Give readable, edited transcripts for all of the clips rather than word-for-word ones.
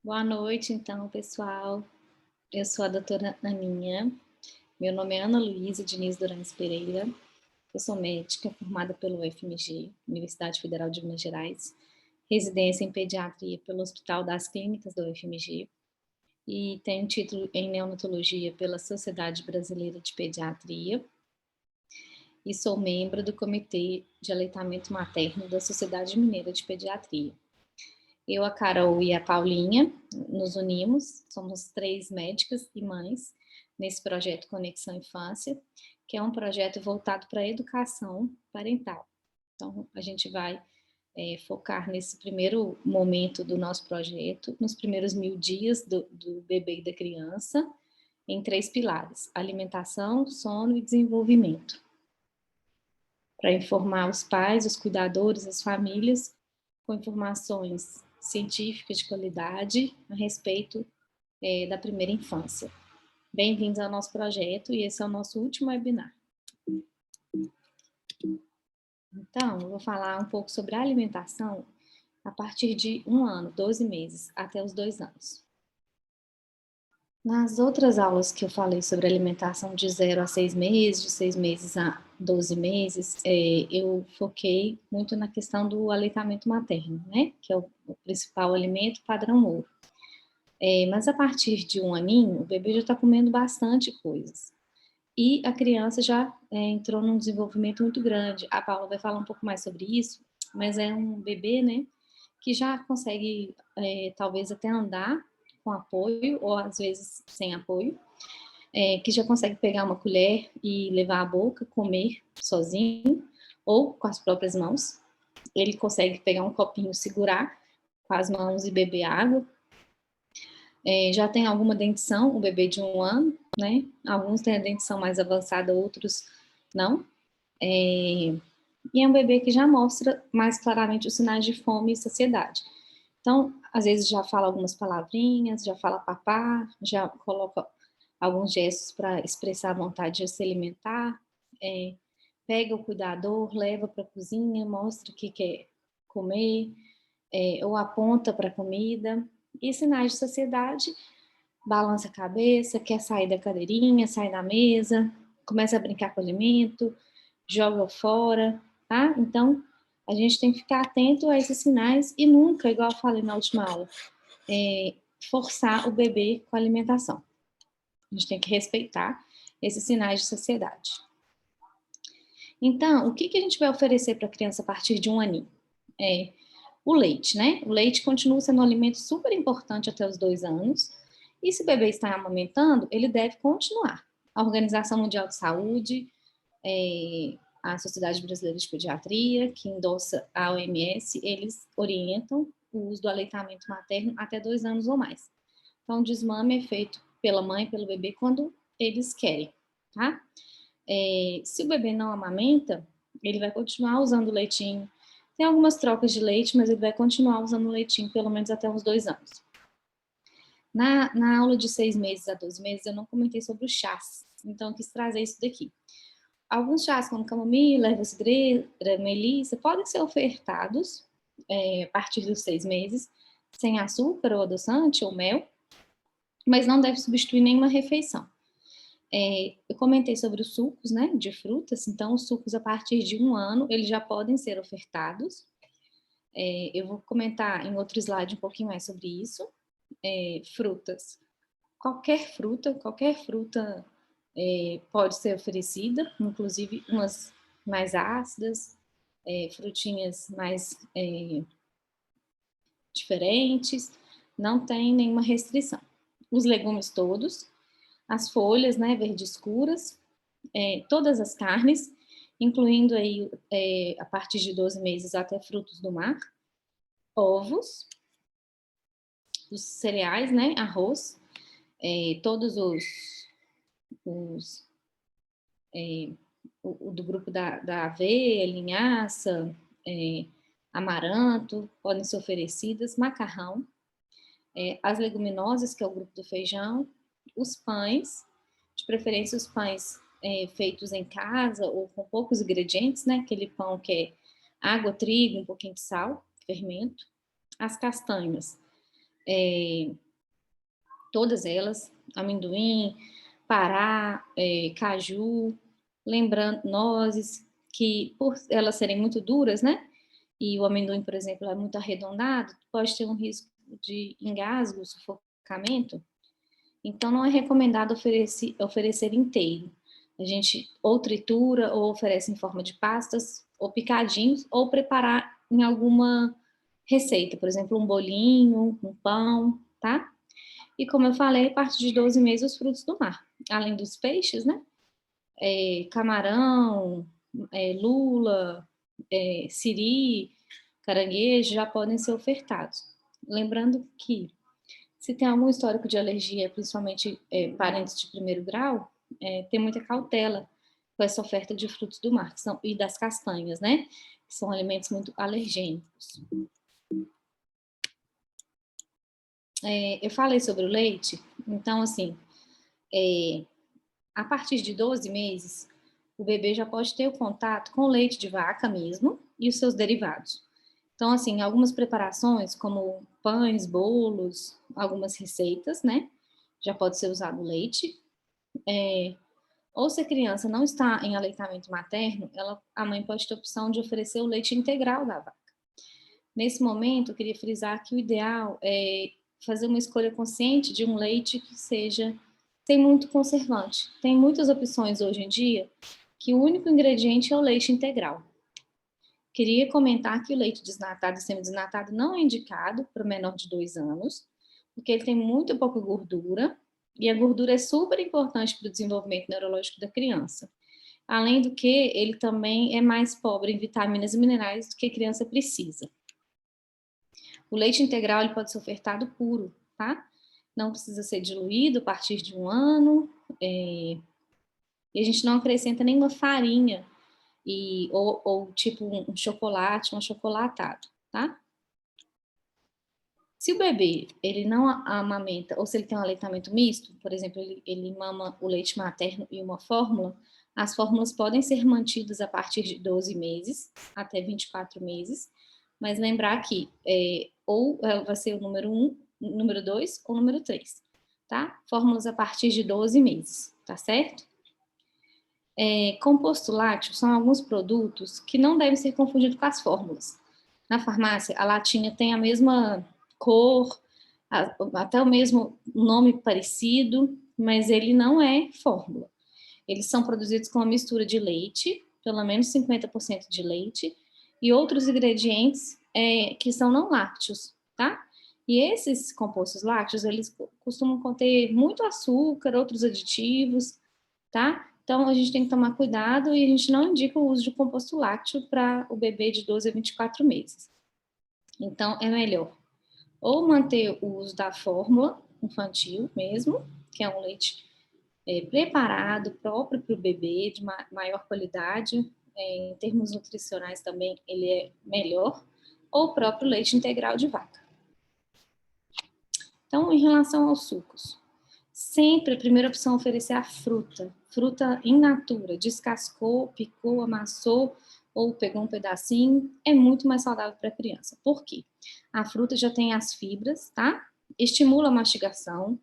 Boa noite, então, pessoal. Eu sou a doutora Aninha. Meu nome é Ana Luísa Diniz Durães Pereira. Eu sou médica formada pelo UFMG, Universidade Federal de Minas Gerais, residência em pediatria pelo Hospital das Clínicas da UFMG e tenho título em neonatologia pela Sociedade Brasileira de Pediatria e sou membro do Comitê de Aleitamento Materno da Sociedade Mineira de Pediatria. Eu, a Carol e a Paulinha nos unimos, somos 3 médicas e mães nesse projeto Conexão Infância, que é um projeto voltado para a educação parental. Então, a gente vai focar nesse primeiro momento do nosso projeto, nos primeiros 1000 dias do bebê e da criança, em 3 pilares: alimentação, sono e desenvolvimento. Para informar os pais, os cuidadores, as famílias, com informações científicas de qualidade a respeito da primeira infância. Bem-vindos ao nosso projeto e esse é o nosso último webinar. Então, eu vou falar um pouco sobre a alimentação a partir de 1 ano, 12 meses, até os 2 anos. Nas outras aulas que eu falei sobre alimentação de 0 a 6 meses, de 6 meses a 12 meses, eu foquei muito na questão do aleitamento materno, né? Que é o principal alimento padrão ouro. Mas a partir de 1 aninho, o bebê já está comendo bastante coisas. E a criança já entrou num desenvolvimento muito grande. A Paula vai falar um pouco mais sobre isso, mas é um bebê, né, que já consegue talvez até andar com apoio, ou às vezes sem apoio, que já consegue pegar uma colher e levar à boca, comer sozinho, ou com as próprias mãos. Ele consegue pegar um copinho, segurar com as mãos e beber água. Já tem alguma dentição, o bebê de 1 ano, né? Alguns têm a dentição mais avançada, outros não. E é um bebê que já mostra mais claramente os sinais de fome e saciedade. Então, às vezes já fala algumas palavrinhas, já fala papá, já coloca alguns gestos para expressar a vontade de se alimentar, pega o cuidador, leva para a cozinha, mostra o que quer comer, ou aponta para a comida. E sinais de saciedade, balança a cabeça, quer sair da cadeirinha, sai da mesa, começa a brincar com o alimento, joga fora, tá? Então, a gente tem que ficar atento a esses sinais e nunca, igual eu falei na última aula, forçar o bebê com a alimentação. A gente tem que respeitar esses sinais de saciedade. Então, o que a gente vai oferecer para a criança a partir de 1 aninho? O leite, né? O leite continua sendo um alimento super importante até os 2 anos. E se o bebê está amamentando, ele deve continuar. A Organização Mundial de Saúde, a Sociedade Brasileira de Pediatria, que endossa a OMS, eles orientam o uso do aleitamento materno até 2 anos ou mais. Então, o desmame é feito pela mãe e pelo bebê quando eles querem, tá? Se o bebê não amamenta, ele vai continuar usando o leitinho. Tem algumas trocas de leite, mas ele vai continuar usando o leitinho pelo menos até uns 2 anos. Na aula de 6 meses a 12 meses, eu não comentei sobre os chás, então eu quis trazer isso daqui. Alguns chás, como camomila, erva cidreira, melissa, podem ser ofertados a partir dos 6 meses, sem açúcar ou adoçante ou mel, mas não deve substituir nenhuma refeição. Eu comentei sobre os sucos, né, de frutas, então os sucos a partir de 1 ano, eles já podem ser ofertados. Eu vou comentar em outro slide um pouquinho mais sobre isso. Frutas. Qualquer fruta pode ser oferecida, inclusive umas mais ácidas, frutinhas mais diferentes, não tem nenhuma restrição. Os legumes todos, as folhas, né, verdes escuras, todas as carnes, incluindo aí a partir de 12 meses até frutos do mar, ovos, os cereais, né, arroz, todos os o do grupo da aveia, linhaça, amaranto, podem ser oferecidas, macarrão, as leguminosas, que é o grupo do feijão, os pães, de preferência os pães feitos em casa ou com poucos ingredientes, né? Aquele pão que é água, trigo, um pouquinho de sal, fermento, as castanhas. todas elas, amendoim, pará, caju, lembrando, nozes, que por elas serem muito duras, né? E o amendoim, por exemplo, é muito arredondado, pode ter um risco de engasgo, sufocamento. Então, não é recomendado oferecer inteiro. A gente ou tritura, ou oferece em forma de pastas, ou picadinhos, ou preparar em alguma receita, por exemplo, um bolinho, um pão, tá? E como eu falei, a partir de 12 meses, os frutos do mar. Além dos peixes, né? Camarão, lula, siri, caranguejo já podem ser ofertados. Lembrando que se tem algum histórico de alergia, principalmente parentes de primeiro grau, tem muita cautela com essa oferta de frutos do mar e das castanhas, né? Que são alimentos muito alergênicos. Eu falei sobre o leite, então, assim, a partir de 12 meses, o bebê já pode ter o contato com o leite de vaca mesmo e os seus derivados. Então, assim, algumas preparações, como pães, bolos, algumas receitas, né? Já pode ser usado leite. Ou se a criança não está em aleitamento materno, a mãe pode ter a opção de oferecer o leite integral da vaca. Nesse momento, eu queria frisar que o ideal é fazer uma escolha consciente de um leite que seja sem muito conservante. Tem muitas opções hoje em dia que o único ingrediente é o leite integral. Queria comentar que o leite desnatado e semidesnatado não é indicado para o menor de 2 anos, porque ele tem muito pouca gordura, e a gordura é super importante para o desenvolvimento neurológico da criança. Além do que, ele também é mais pobre em vitaminas e minerais do que a criança precisa. O leite integral ele pode ser ofertado puro, tá? Não precisa ser diluído a partir de 1 ano, e a gente não acrescenta nenhuma farinha, ou tipo um chocolate, um achocolatado, tá? Se o bebê ele não amamenta, ou se ele tem um aleitamento misto, por exemplo, ele mama o leite materno e uma fórmula, as fórmulas podem ser mantidas a partir de 12 meses até 24 meses, mas lembrar que ou vai ser o número 1, número 2 ou número 3, tá? Fórmulas a partir de 12 meses, tá certo? Composto lácteo são alguns produtos que não devem ser confundidos com as fórmulas. Na farmácia, a latinha tem a mesma cor, até o mesmo nome parecido, mas ele não é fórmula. Eles são produzidos com uma mistura de leite, pelo menos 50% de leite, e outros ingredientes que são não lácteos, tá? E esses compostos lácteos, eles costumam conter muito açúcar, outros aditivos, tá? Então, a gente tem que tomar cuidado e a gente não indica o uso de composto lácteo para o bebê de 12 a 24 meses. Então, é melhor ou manter o uso da fórmula infantil mesmo, que é um leite preparado, próprio para o bebê, de maior qualidade, em termos nutricionais também ele é melhor, ou o próprio leite integral de vaca. Então, em relação aos sucos, sempre a primeira opção é oferecer a fruta in natura, descascou, picou, amassou ou pegou um pedacinho, é muito mais saudável para a criança. Por quê? A fruta já tem as fibras, tá? Estimula a mastigação.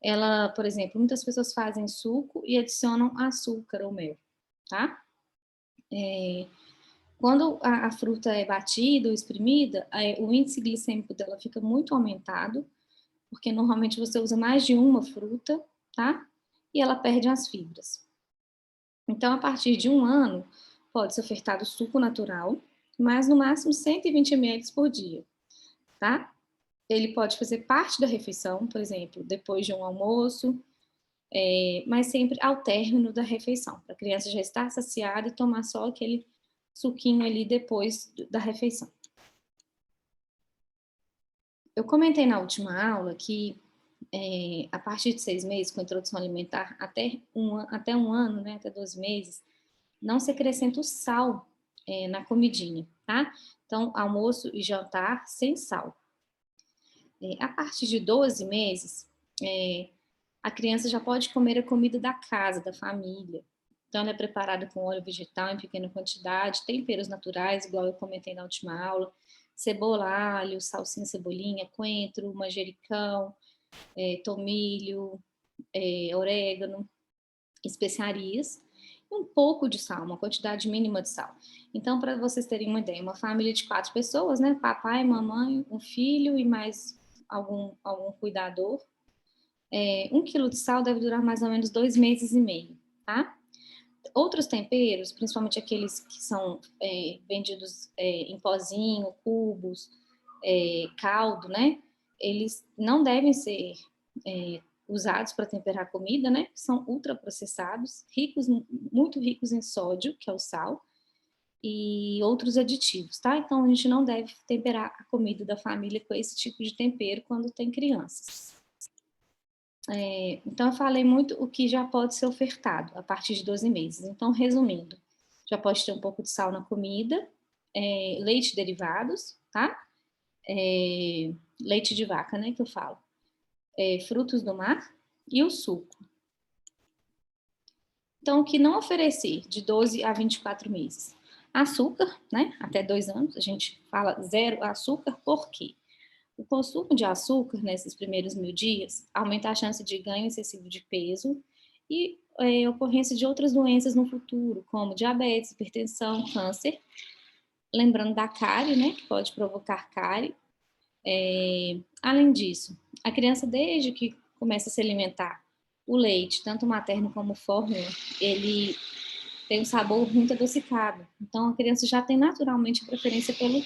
Ela, por exemplo, muitas pessoas fazem suco e adicionam açúcar ou mel, tá? Quando a fruta é batida ou espremida, o índice glicêmico dela fica muito aumentado, porque normalmente você usa mais de uma fruta, tá? E ela perde as fibras. Então, a partir de 1 ano, pode ser ofertado suco natural, mas no máximo 120 ml por dia, tá? Ele pode fazer parte da refeição, por exemplo, depois de um almoço, mas sempre ao término da refeição, para a criança já estar saciada e tomar só aquele suquinho ali depois da refeição. Eu comentei na última aula que a partir de 6 meses, com a introdução alimentar, até um ano, né, até 12 meses, não se acrescenta o sal na comidinha, tá? Então, almoço e jantar sem sal. A partir de 12 meses, a criança já pode comer a comida da casa, da família. Então, ela é preparada com óleo vegetal em pequena quantidade, temperos naturais, igual eu comentei na última aula, cebola, alho, salsinha, cebolinha, coentro, manjericão, tomilho, orégano, especiarias, e um pouco de sal, uma quantidade mínima de sal. Então, para vocês terem uma ideia, uma família de 4 pessoas, né? Papai, mamãe, um filho e mais algum cuidador. 1 quilo de sal deve durar mais ou menos 2 meses e meio, tá? Outros temperos, principalmente aqueles que são vendidos em pozinho, cubos, caldo, né? Eles não devem ser usados para temperar comida, né? São ultraprocessados, muito ricos em sódio, que é o sal, e outros aditivos, tá? Então a gente não deve temperar a comida da família com esse tipo de tempero quando tem crianças. Então eu falei muito o que já pode ser ofertado a partir de 12 meses. Então, resumindo, já pode ter um pouco de sal na comida, leite derivados, tá? Leite de vaca, né, que eu falo. Frutos do mar e o suco. Então, o que não oferecer de 12 a 24 meses? Açúcar, né? Até 2 anos, a gente fala zero açúcar, por quê? O consumo de açúcar nesses primeiros 1000 dias aumenta a chance de ganho excessivo de peso e ocorrência de outras doenças no futuro, como diabetes, hipertensão, câncer. Lembrando da cárie, né? Que pode provocar cárie. Além disso, a criança, desde que começa a se alimentar, o leite, tanto materno como fórmula, ele tem um sabor muito adocicado. Então, a criança já tem naturalmente preferência pelo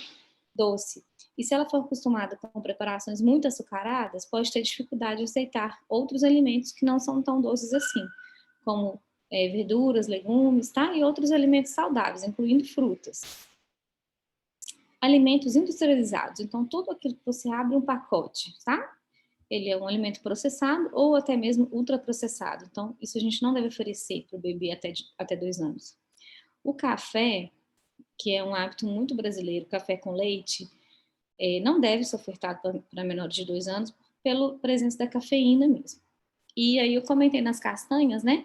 doce. E se ela for acostumada com preparações muito açucaradas, pode ter dificuldade de aceitar outros alimentos que não são tão doces assim, como verduras, legumes, tá? E outros alimentos saudáveis, incluindo frutas. Alimentos industrializados. Então, tudo aquilo que você abre um pacote, tá? Ele é um alimento processado ou até mesmo ultraprocessado. Então, isso a gente não deve oferecer para o bebê até 2 anos. O café, que é um hábito muito brasileiro, café com leite, não deve ser ofertado para menores de 2 anos pela presença da cafeína mesmo. E aí eu comentei nas castanhas, né?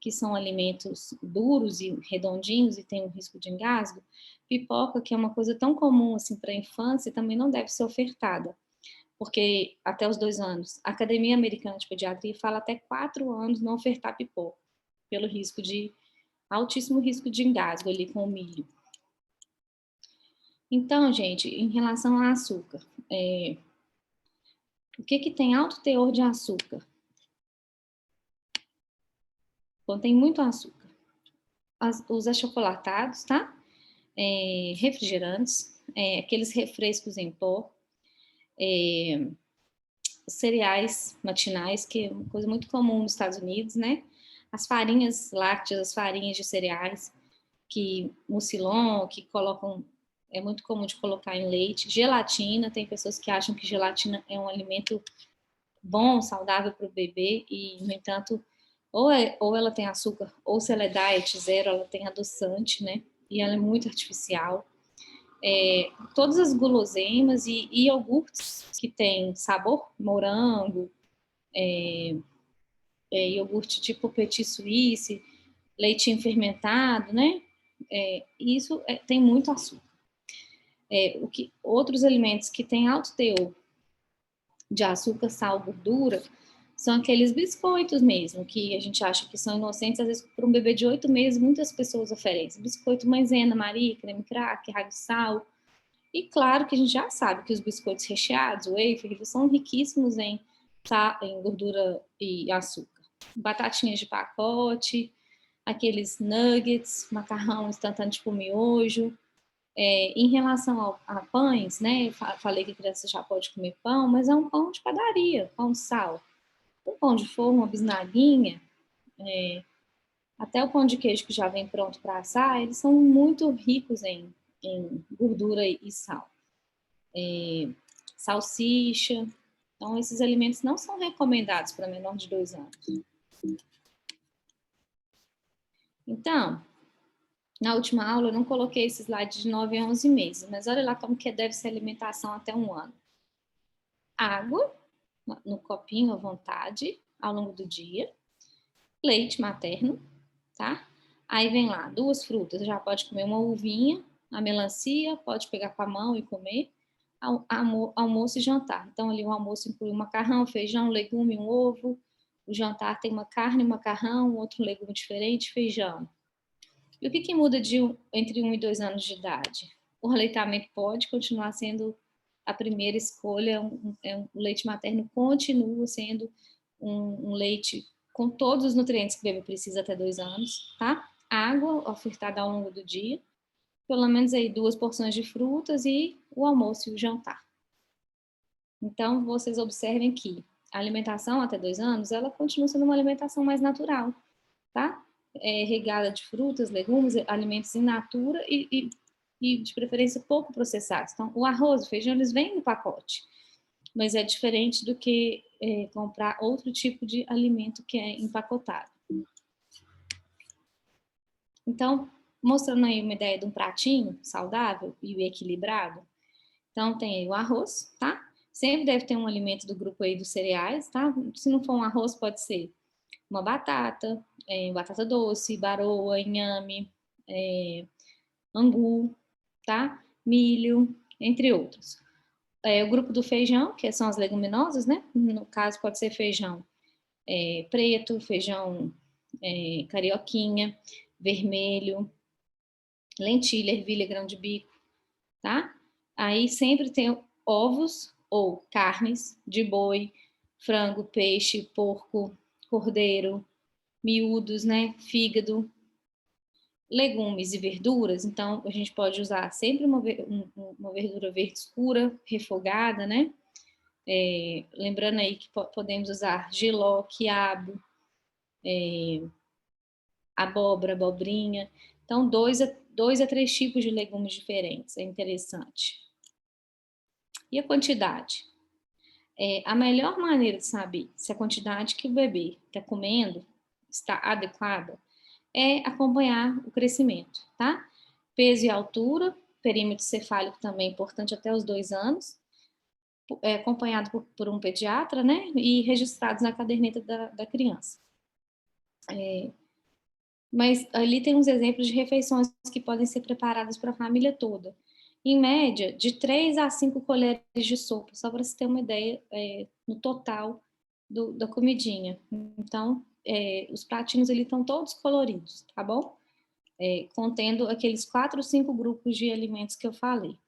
Que são alimentos duros e redondinhos e tem um risco de engasgo. Pipoca, que é uma coisa tão comum assim para a infância, também não deve ser ofertada, porque até os 2 anos. A Academia Americana de Pediatria fala até 4 anos não ofertar pipoca, pelo altíssimo risco de engasgo ali com o milho. Então, gente, em relação ao açúcar, o que tem alto teor de açúcar? Contém muito açúcar. Os achocolatados, tá? Refrigerantes, aqueles refrescos em pó, cereais matinais, que é uma coisa muito comum nos Estados Unidos, né? As farinhas lácteas, as farinhas de cereais, que mucilon, que colocam, é muito comum de colocar em leite, gelatina, tem pessoas que acham que gelatina é um alimento bom, saudável para o bebê, e, no entanto, ou ela tem açúcar, ou se ela é diet zero, ela tem adoçante, né? E ela é muito artificial. Todas as guloseimas e iogurtes que tem sabor, morango, iogurte tipo petit suisse, leitinho fermentado, né? Isso tem muito açúcar. Outros alimentos que têm alto teor de açúcar, sal, gordura, são aqueles biscoitos mesmo, que a gente acha que são inocentes, às vezes para um bebê de 8 meses, muitas pessoas oferecem. Biscoito Maizena, Maria, creme cracker, rágio sal. E claro que a gente já sabe que os biscoitos recheados, o wafer, eles são riquíssimos em gordura e açúcar. Batatinhas de pacote, aqueles nuggets, macarrão instantâneo tipo miojo. Em relação a pães, né? Falei que a criança já pode comer pão, mas é um pão de padaria, pão de sal. Um pão de forno, uma bisnaguinha, até o pão de queijo que já vem pronto para assar, eles são muito ricos em gordura e sal. Salsicha. Então, esses alimentos não são recomendados para menor de 2 anos. Então, na última aula eu não coloquei esse slide de 9 a 11 meses, mas olha lá como que deve ser a alimentação até 1 ano. Água, no copinho à vontade, ao longo do dia. Leite materno, tá? Aí vem lá, 2 frutas, já pode comer uma uvinha, a melancia, pode pegar com a mão e comer. almoço e jantar. Então, ali o almoço inclui um macarrão, feijão, legume, um ovo. O jantar tem uma carne, um macarrão, outro legume diferente, feijão. E o que muda entre 1 e 2 anos de idade? O aleitamento pode continuar sendo a primeira escolha, o leite materno continua sendo um leite com todos os nutrientes que o bebê precisa até 2 anos, tá? Água ofertada ao longo do dia, pelo menos aí 2 porções de frutas e o almoço e o jantar. Então, vocês observem que a alimentação até 2 anos, ela continua sendo uma alimentação mais natural, tá? Regada de frutas, legumes, alimentos in natura e de preferência pouco processados. Então, o arroz, o feijão, eles vêm no pacote, mas é diferente do que comprar outro tipo de alimento que é empacotado. Então, mostrando aí uma ideia de um pratinho saudável e equilibrado. Então, tem aí o arroz, tá? Sempre deve ter um alimento do grupo aí dos cereais, tá? Se não for um arroz, pode ser uma batata, batata doce, baroa, inhame, angu, tá? Milho, entre outros. O grupo do feijão, que são as leguminosas, né? No caso, pode ser feijão preto, feijão carioquinha, vermelho, lentilha, ervilha, grão de bico, tá? Aí sempre tem ovos ou carnes de boi, frango, peixe, porco, cordeiro, miúdos, né? Fígado, legumes e verduras. Então, a gente pode usar sempre uma verdura verde escura, refogada, né? Lembrando aí que podemos usar jiló, quiabo, abóbora, abobrinha. Então, 2 a 3 tipos de legumes diferentes, é interessante. E a quantidade? A melhor maneira de saber se a quantidade que o bebê está comendo está adequada é acompanhar o crescimento, tá? Peso e altura, perímetro cefálico também é importante até os 2 anos, acompanhado por um pediatra, né? E registrados na caderneta da criança. Mas ali tem uns exemplos de refeições que podem ser preparadas para a família toda. Em média, de 3 a 5 colheres de sopa, só para você ter uma ideia no total da comidinha. Então, os pratinhos ali estão todos coloridos, tá bom? Contendo aqueles 4 ou 5 grupos de alimentos que eu falei.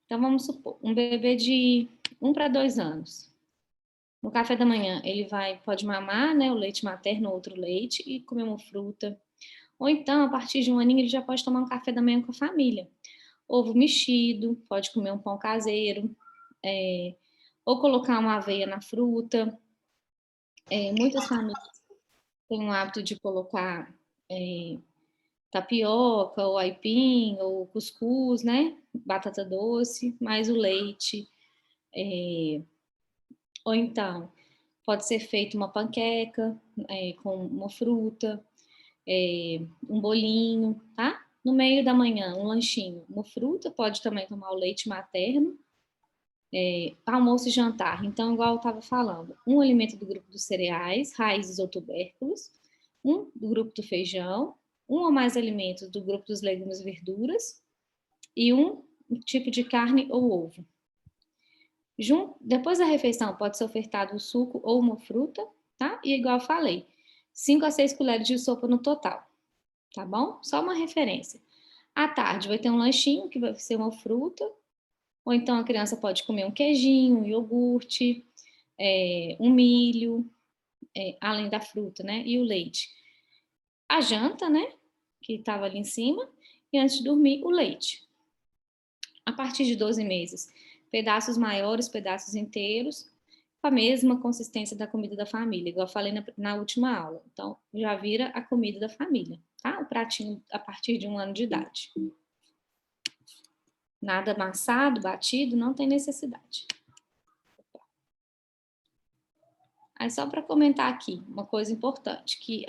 Então, vamos supor, um bebê de 1 para 2 anos. No café da manhã, ele pode mamar, né, o leite materno ou outro leite e comer uma fruta. Ou então, a partir de 1 aninho, ele já pode tomar um café da manhã com a família. Ovo mexido, pode comer um pão caseiro, ou colocar uma aveia na fruta. Muitas famílias têm o hábito de colocar tapioca, ou aipim, ou cuscuz, né? Batata doce, mais o leite. Ou então, pode ser feita uma panqueca com uma fruta, um bolinho, tá? No meio da manhã, um lanchinho, uma fruta, pode também tomar o leite materno, almoço e jantar. Então, igual eu estava falando, um alimento do grupo dos cereais, raízes ou tubérculos, um do grupo do feijão, um ou mais alimentos do grupo dos legumes e verduras e um tipo de carne ou ovo. Depois da refeição, pode ser ofertado um suco ou uma fruta, tá? E igual eu falei, 5 a 6 colheres de sopa no total, tá bom? Só uma referência. À tarde vai ter um lanchinho, que vai ser uma fruta, ou então a criança pode comer um queijinho, um iogurte, um milho, além da fruta, né? E o leite. A janta, né? Que estava ali em cima, e antes de dormir, o leite. A partir de 12 meses, pedaços maiores, pedaços inteiros, com a mesma consistência da comida da família, igual eu falei na última aula. Então, já vira a comida da família, tá? O pratinho a partir de 1 ano de idade. Nada amassado, batido, não tem necessidade. Aí, só para comentar aqui, uma coisa importante, que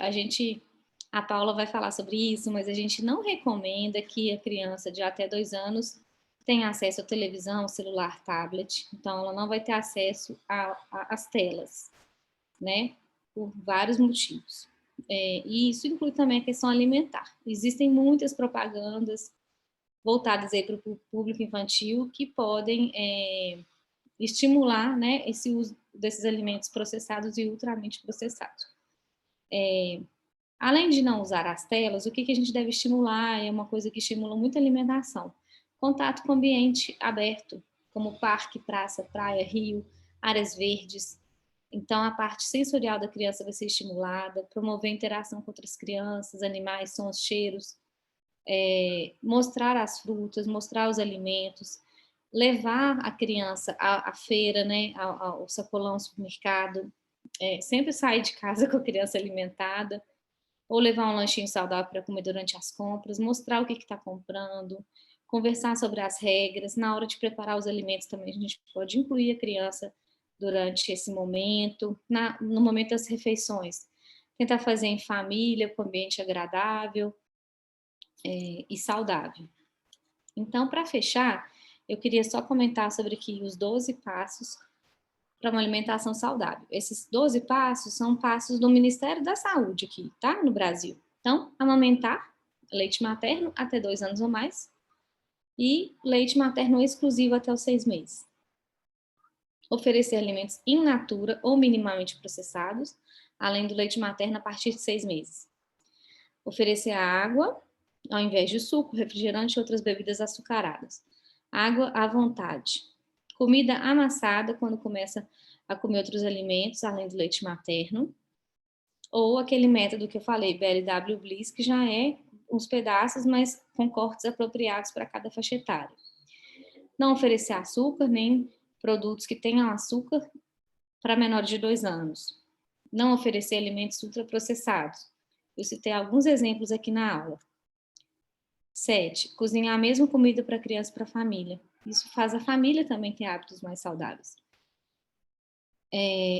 a Paula vai falar sobre isso, mas a gente não recomenda que a criança de até 2 anos tenha acesso à televisão, celular, tablet. Então, ela não vai ter acesso às telas, né? Por vários motivos. E isso inclui também a questão alimentar. Existem muitas propagandas voltadas aí para o público infantil, que podem estimular, né, esse uso desses alimentos processados e ultramente processados. Além de não usar as telas, o que a gente deve estimular? É uma coisa que estimula muito a alimentação. Contato com o ambiente aberto, como parque, praça, praia, rio, áreas verdes. Então, a parte sensorial da criança vai ser estimulada, promover interação com outras crianças, animais, sons, cheiros, mostrar as frutas, mostrar os alimentos, levar a criança à feira, né, ao sacolão, ao supermercado, sempre sair de casa com a criança alimentada, ou levar um lanchinho saudável para comer durante as compras, mostrar o que está comprando, conversar sobre as regras. Na hora de preparar os alimentos também a gente pode incluir a criança durante esse momento, no momento das refeições. Tentar fazer em família, com ambiente agradável e saudável. Então, para fechar, eu queria só comentar sobre aqui os 12 passos para uma alimentação saudável. Esses 12 passos são passos do Ministério da Saúde aqui, tá? No Brasil. Então, amamentar, leite materno até 2 anos ou mais, e leite materno exclusivo até os 6 meses. Oferecer alimentos in natura ou minimamente processados, além do leite materno a partir de 6 meses. Oferecer água, ao invés de suco, refrigerante e outras bebidas açucaradas. Água à vontade. Comida amassada quando começa a comer outros alimentos, além do leite materno. Ou aquele método que eu falei, BLW Bliss, que já é uns pedaços, mas com cortes apropriados para cada faixa etária. Não oferecer açúcar, nem produtos que tenham açúcar para menores de 2 anos. Não oferecer alimentos ultraprocessados. Eu citei alguns exemplos aqui na aula. 7. Cozinhar a mesma comida para a criança e para a família. Isso faz a família também ter hábitos mais saudáveis.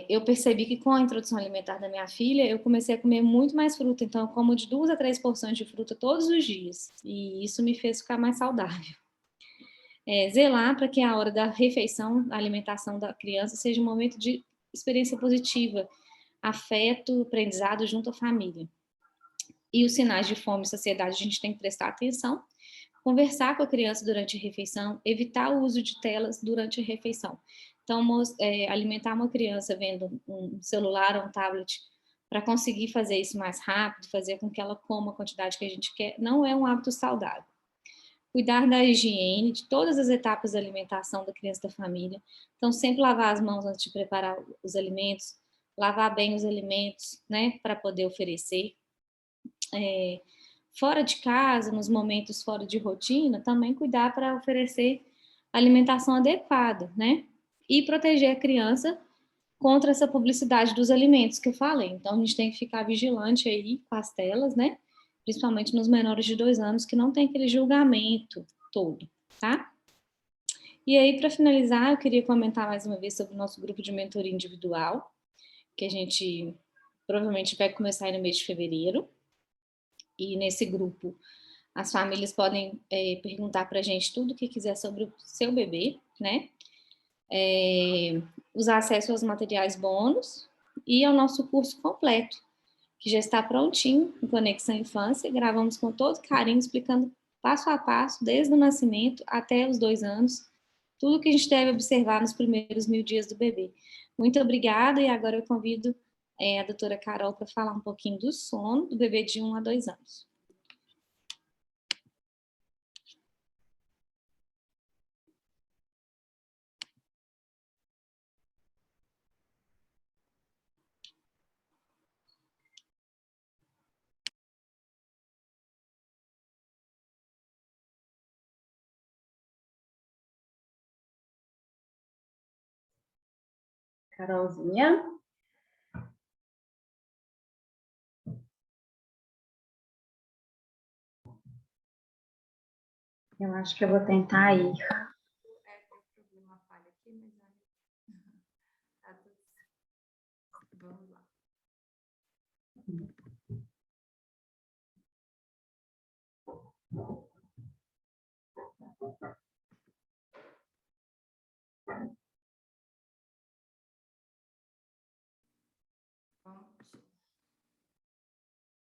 Eu percebi que com a introdução alimentar da minha filha, eu comecei a comer muito mais fruta. Então, eu como de 2 a 3 porções de fruta todos os dias. E isso me fez ficar mais saudável. Zelar para que a hora da refeição, a alimentação da criança, seja um momento de experiência positiva, afeto, aprendizado junto à família. E os sinais de fome e saciedade a gente tem que prestar atenção. Conversar com a criança durante a refeição, evitar o uso de telas durante a refeição. Então, alimentar uma criança vendo um celular ou um tablet para conseguir fazer isso mais rápido, fazer com que ela coma a quantidade que a gente quer, não é um hábito saudável. Cuidar da higiene, de todas as etapas da alimentação da criança e da família. Então, sempre lavar as mãos antes de preparar os alimentos, lavar bem os alimentos, né, para poder oferecer. Fora de casa, nos momentos fora de rotina, também cuidar para oferecer alimentação adequada, né? E proteger a criança contra essa publicidade dos alimentos que eu falei. Então, a gente tem que ficar vigilante aí com as telas, né? Principalmente nos menores de 2 anos, que não tem aquele julgamento todo, tá? E aí, para finalizar, eu queria comentar mais uma vez sobre o nosso grupo de mentoria individual, que a gente provavelmente vai começar aí no mês de fevereiro. E nesse grupo, as famílias podem perguntar para a gente tudo o que quiser sobre o seu bebê, né? Usar acesso aos materiais bônus e ao nosso curso completo, que já está prontinho, em Conexão Infância. Gravamos com todo carinho, explicando passo a passo, desde o nascimento até os 2 anos, tudo que a gente deve observar nos primeiros 1000 dias do bebê. Muito obrigada, e agora eu convido a doutora Carol para falar um pouquinho do sono do bebê de 1 a 2 anos. Carolzinha. Eu acho que eu vou tentar ir. Problema falha aqui, mas vamos lá.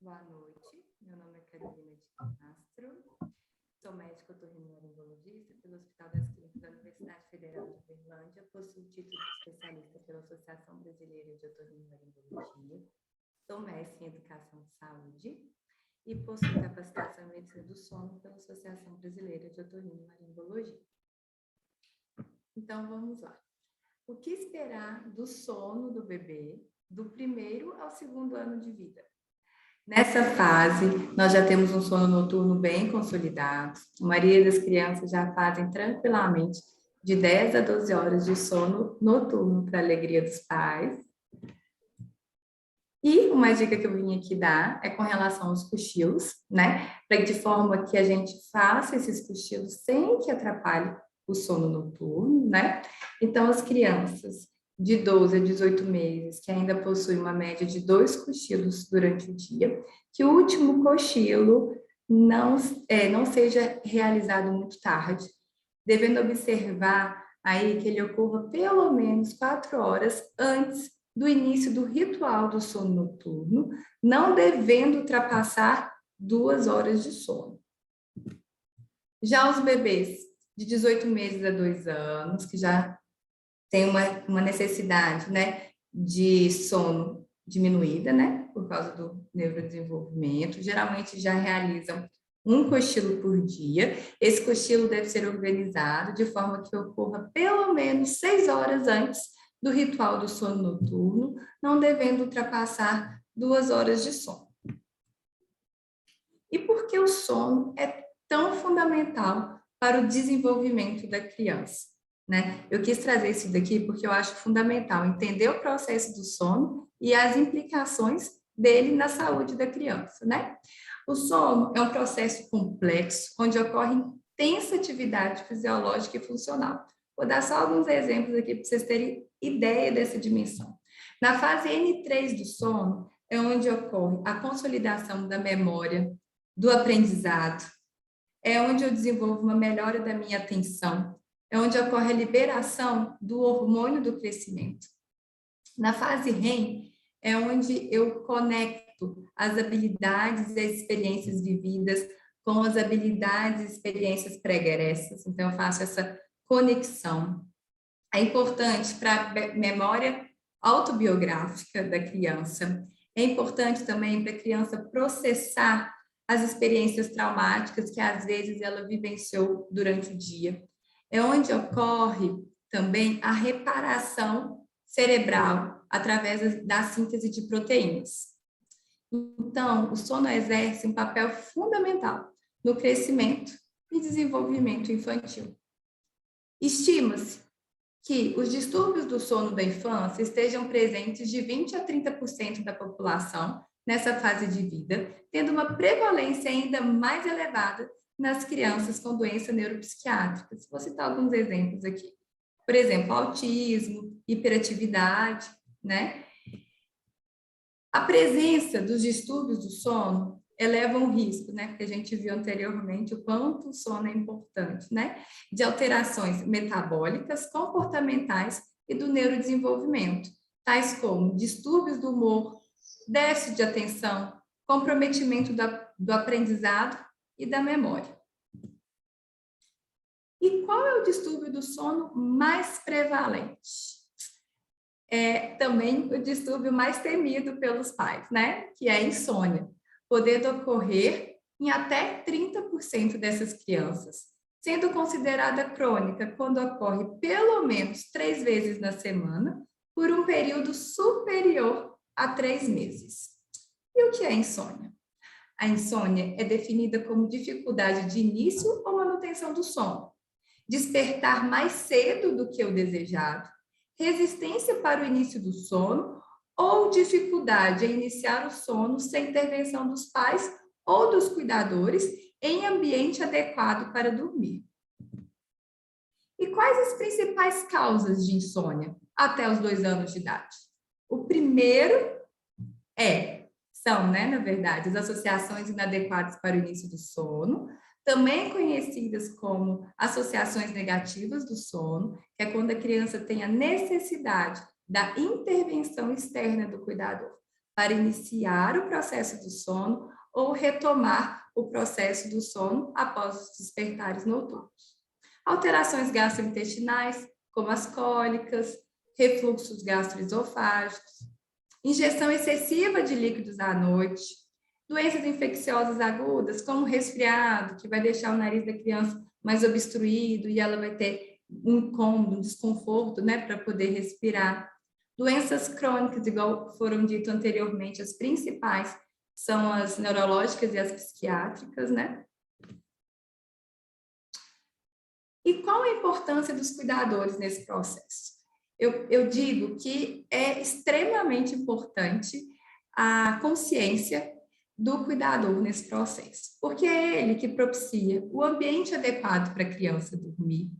Boa noite, meu nome é Carolina de Castro, Sou médica otorrinolaringologista pelo Hospital das Clínicas da Universidade Federal de Uberlândia, possuo título de especialista pela Associação Brasileira de Otorrinolaringologia, sou mestre em Educação de Saúde e possuo capacitação em Medicina do Sono pela Associação Brasileira de Otorrinolaringologia. Então, vamos lá. O que esperar do sono do bebê do 1º ao 2º ano de vida? Nessa fase, nós já temos um sono noturno bem consolidado. A maioria das crianças já fazem tranquilamente de 10 a 12 horas de sono noturno para a alegria dos pais. E uma dica que eu vim aqui dar é com relação aos cochilos, né? De forma que a gente faça esses cochilos sem que atrapalhe o sono noturno, né? Então, as crianças de 12 a 18 meses, que ainda possuem uma média de 2 cochilos durante o dia, que o último cochilo não seja realizado muito tarde, devendo observar aí que ele ocorra pelo menos 4 horas antes do início do ritual do sono noturno, não devendo ultrapassar 2 horas de sono. Já os bebês de 18 meses a 2 anos, que já tem uma necessidade, né, de sono diminuída, né, por causa do neurodesenvolvimento, geralmente já realizam um cochilo por dia. Esse cochilo deve ser organizado de forma que ocorra pelo menos 6 horas antes do ritual do sono noturno, não devendo ultrapassar 2 horas de sono. E por que o sono é tão fundamental para o desenvolvimento da criança? Né? Eu quis trazer isso daqui porque eu acho fundamental entender o processo do sono e as implicações dele na saúde da criança, né? O sono é um processo complexo, onde ocorre intensa atividade fisiológica e funcional. Vou dar só alguns exemplos aqui para vocês terem ideia dessa dimensão. Na fase N3 do sono, é onde ocorre a consolidação da memória, do aprendizado, é onde eu desenvolvo uma melhora da minha atenção, é onde ocorre a liberação do hormônio do crescimento. Na fase REM, é onde eu conecto as habilidades e as experiências vividas com as habilidades e experiências pregressas. Então, eu faço essa conexão. É importante para a memória autobiográfica da criança. É importante também para a criança processar as experiências traumáticas que, às vezes, ela vivenciou durante o dia. É onde ocorre também a reparação cerebral através da síntese de proteínas. Então, o sono exerce um papel fundamental no crescimento e desenvolvimento infantil. Estima-se que os distúrbios do sono da infância estejam presentes de 20% a 30% da população nessa fase de vida, tendo uma prevalência ainda mais elevada nas crianças com doenças neuropsiquiátricas. Vou citar alguns exemplos aqui. Por exemplo, autismo, hiperatividade, né? A presença dos distúrbios do sono eleva o risco, né? Porque a gente viu anteriormente o quanto o sono é importante, né? De alterações metabólicas, comportamentais e do neurodesenvolvimento, tais como distúrbios do humor, déficit de atenção, comprometimento do aprendizado e da memória. E qual é o distúrbio do sono mais prevalente? É também o distúrbio mais temido pelos pais, né? Que é a insônia, podendo ocorrer em até 30% dessas crianças, sendo considerada crônica quando ocorre pelo menos 3 vezes na semana, por um período superior a 3 meses. E o que é insônia? A insônia é definida como dificuldade de início ou manutenção do sono, despertar mais cedo do que o desejado, resistência para o início do sono ou dificuldade em iniciar o sono sem intervenção dos pais ou dos cuidadores em ambiente adequado para dormir. E quais as principais causas de insônia até os 2 anos de idade? O primeiro são, na verdade, as associações inadequadas para o início do sono, também conhecidas como associações negativas do sono, que é quando a criança tem a necessidade da intervenção externa do cuidador para iniciar o processo do sono ou retomar o processo do sono após os despertares noturnos. Alterações gastrointestinais, como as cólicas, refluxos gastroesofágicos, ingestão excessiva de líquidos à noite, doenças infecciosas agudas, como resfriado, que vai deixar o nariz da criança mais obstruído e ela vai ter um incômodo, um desconforto, né, para poder respirar. Doenças crônicas, igual foram dito anteriormente, as principais são as neurológicas e as psiquiátricas, né? E qual a importância dos cuidadores nesse processo? Eu digo que é extremamente importante a consciência do cuidador nesse processo, porque é ele que propicia o ambiente adequado para a criança dormir,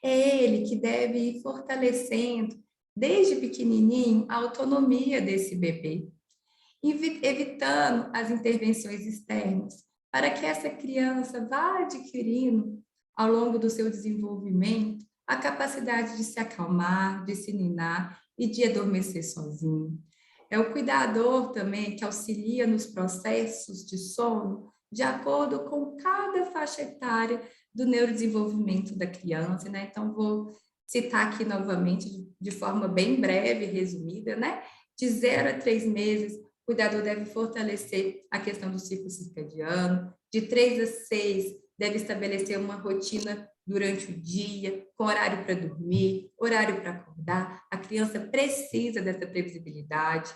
é ele que deve ir fortalecendo, desde pequenininho, a autonomia desse bebê, evitando as intervenções externas, para que essa criança vá adquirindo, ao longo do seu desenvolvimento, a capacidade de se acalmar, de se ninar e de adormecer sozinho. É o cuidador também que auxilia nos processos de sono, de acordo com cada faixa etária do neurodesenvolvimento da criança, né? Então, vou citar aqui novamente, de forma bem breve e resumida, né? De 0 a 3 meses, o cuidador deve fortalecer a questão do ciclo circadiano. De 3 a 6, deve estabelecer uma rotina durante o dia, com horário para dormir, horário para acordar. A criança precisa dessa previsibilidade.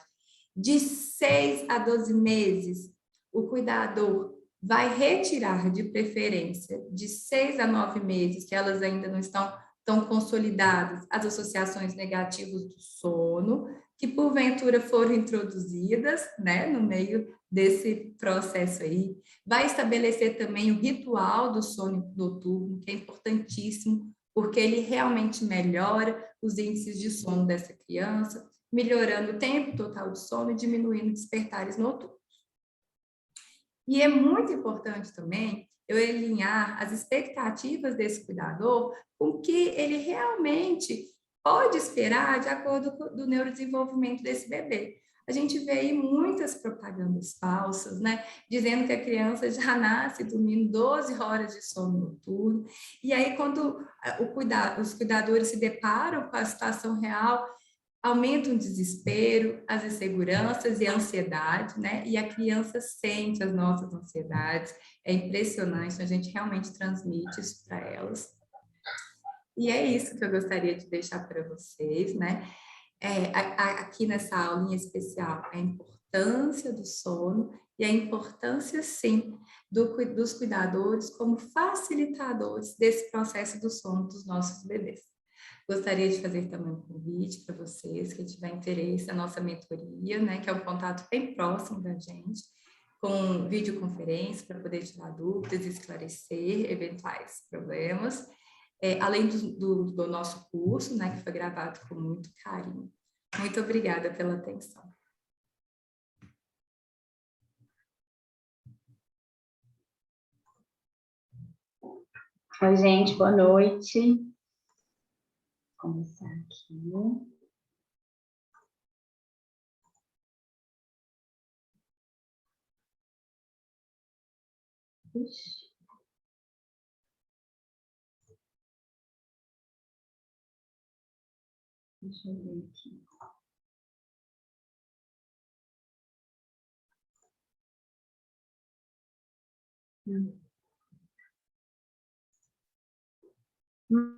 De 6 a 12 meses, o cuidador vai retirar, de preferência, de 6 a 9 meses, que elas ainda não estão tão consolidadas, as associações negativas do sono, que porventura foram introduzidas, né, no meio desse processo aí. Vai estabelecer também o ritual do sono noturno, que é importantíssimo, porque ele realmente melhora os índices de sono dessa criança, melhorando o tempo total de sono e diminuindo despertares noturnos. E é muito importante também eu alinhar as expectativas desse cuidador com o que ele realmente pode esperar de acordo com o neurodesenvolvimento desse bebê. A gente vê aí muitas propagandas falsas, né? Dizendo que a criança já nasce dormindo 12 horas de sono noturno. E aí, quando os cuidadores se deparam com a situação real, aumenta o desespero, as inseguranças e a ansiedade, né? E a criança sente as nossas ansiedades. É impressionante, a gente realmente transmite isso para elas. E é isso que eu gostaria de deixar para vocês, né? Aqui nessa aulinha especial, a importância do sono e a importância, sim, dos cuidadores como facilitadores desse processo do sono dos nossos bebês. Gostaria de fazer também um convite para vocês, que tiver interesse, a nossa mentoria, né, que é um contato bem próximo da gente, com videoconferência para poder tirar dúvidas e esclarecer eventuais problemas, além do nosso curso, né, que foi gravado com muito carinho. Muito obrigada pela atenção. Oi, gente, boa noite. Vou começar aqui. Ixi. Deixa eu ver aqui.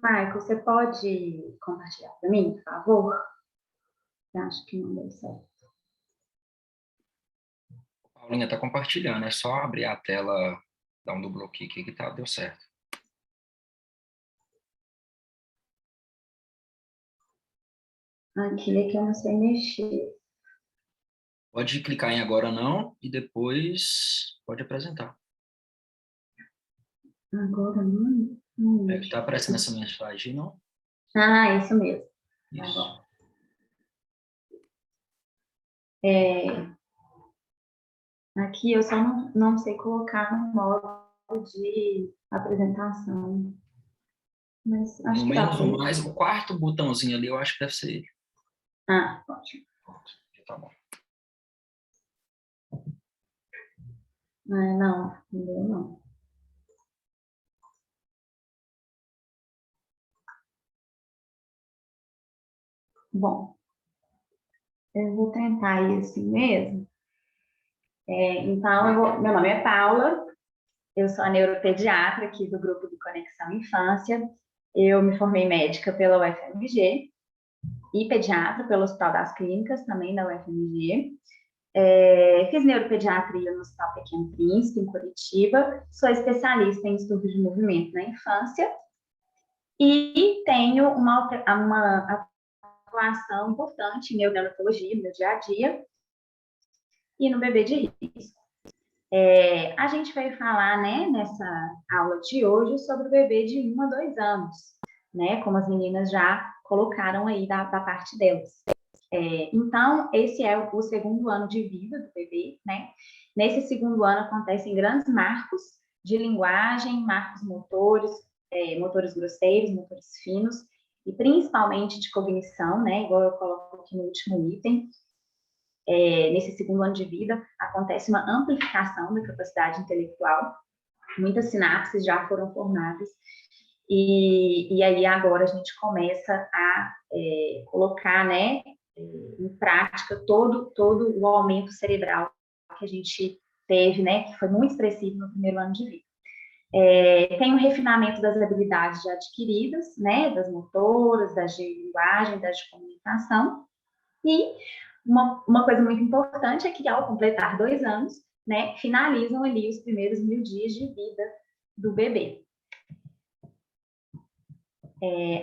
Marco, você pode compartilhar para mim, por favor? Eu acho que não deu certo. A Paulinha está compartilhando, é só abrir a tela, dar um duplo clique que tá, deu certo. Aqui é que eu não sei mexer. Pode clicar em agora não e depois pode apresentar. Agora não. É que está aparecendo essa mensagem, não? Ah, isso mesmo. Isso. Agora. Aqui eu só não sei colocar no modo de apresentação. Mas acho No que dá menos para ou ir. mais, o quarto botãozinho ali, eu acho que deve ser ele. Ah, ótimo. Pronto, já tá bom. Não, não deu não. Bom, eu vou tentar ir assim mesmo. Então, meu nome é Paula, eu sou a neuropediatra aqui do grupo do Conexão Infância. Eu me formei médica pela UFMG e pediatra pelo Hospital das Clínicas, também da UFMG. Fiz neuropediatria no Hospital Pequeno Príncipe, em Curitiba. Sou especialista em estudo de movimento na infância e tenho uma atuação importante em neonatologia, no meu dia a dia, e no bebê de risco. A gente vai falar, né, nessa aula de hoje sobre o bebê de 1 a 2 anos, né, como as meninas já colocaram aí da parte delas. Então, esse é o segundo ano de vida do bebê, né? Nesse segundo ano acontecem grandes marcos de linguagem, marcos motores, motores grosseiros, motores finos, e principalmente de cognição, né? Igual eu coloco aqui no último item. Nesse segundo ano de vida, acontece uma amplificação da capacidade intelectual, muitas sinapses já foram formadas, e aí agora a gente começa a colocar, né, em prática todo o aumento cerebral que a gente teve, né, que foi muito expressivo no primeiro ano de vida. Tem o refinamento das habilidades já adquiridas, né, das motoras, das de linguagem, das de comunicação, e uma coisa muito importante é que ao completar 2 anos, né, finalizam ali os primeiros 1000 dias de vida do bebê.